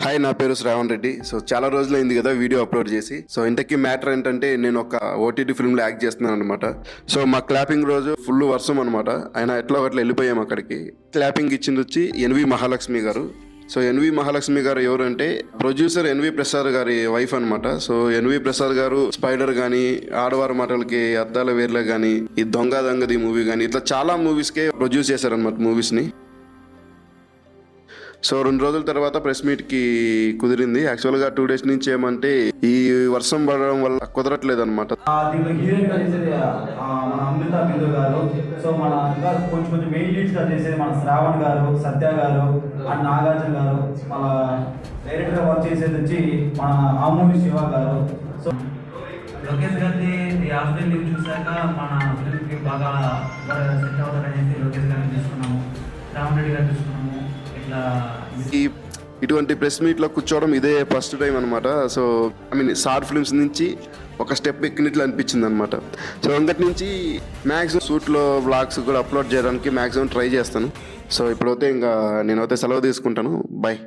Hi, నా పేరు Shravan Reddy. So చాలా రోజులైంది కదా వీడియో అప్లోడ్ చేసి. సో ఇంతకీ మ్యాటర్ ఏంటంటే, నేను ఒక ఓటీటీ ఫిల్మ్లో యాక్ట్ చేస్తున్నాను అనమాట. సో మా క్లాపింగ్ రోజు ఫుల్ వర్షం అనమాట. ఆయన ఎట్లా ఒకట్లా వెళ్ళిపోయాం అక్కడికి. క్లాపింగ్ ఇచ్చింది వచ్చి ఎన్వి మహాలక్ష్మి గారు. సో ఎన్వి మహాలక్ష్మి గారు ఎవరంటే ప్రొడ్యూసర్ ఎన్వి ప్రసాద్ గారి వైఫ్ అనమాట. సో ఎన్వి ప్రసాద్ గారు స్పైడర్ కానీ, ఆడవారి మాటలకి, అద్దాల వేర్లే కానీ, ఈ దొంగ దొంగది మూవీ కానీ, ఇట్లా చాలా మూవీస్కే ప్రొడ్యూస్ చేశారనమాట మూవీస్ని. సో 2 రోజుల తర్వాత ప్రెస్ మీట్కి కుదిరింది. యాక్చువల్గా 2 days నుంచి ఏమంటే ఈ వర్షం పడడం వల్ల కుదరట్లేదు అనమాట. దీంట్లో హీరోయిన్గా చేసేది మన అమృత బిందు గారు. సో మన ఇంకా కొంచెం మెయిన్ లీడ్స్గా చేసేది మన శ్రావణ్ గారు, సత్య గారు అండ్ నాగార్జున గారు. మన డైరెక్టర్గా వర్క్ చేసేది వచ్చి మన ఆమూరి శివ గారు. సో లోకేష్ గారి ఈ హాస్పిటల్ లీవ్ చూశాక మన ఫిల్మ్కి బాగా సెట్ అవుతారనేసి లోకేష్ గారిని తీసుకున్నాము, రామ్ రెడ్డి గారు తీసుకున్నాము. ఇట్లా ఇటువంటి ప్రెస్ మీట్లో కూర్చోవడం ఇదే ఫస్ట్ టైం అనమాట. సో షార్ట్ ఫిల్మ్స్ నుంచి ఒక స్టెప్ ఎక్కినట్లు అనిపించింది అనమాట. సో అంగటి నుంచి మ్యాక్సిమం షూట్లో వ్లాగ్స్ కూడా అప్లోడ్ చేయడానికి మ్యాక్సిమం ట్రై చేస్తాను. సో ఇప్పుడైతే ఇంకా నేనైతే సెలవు తీసుకుంటాను. బాయ్.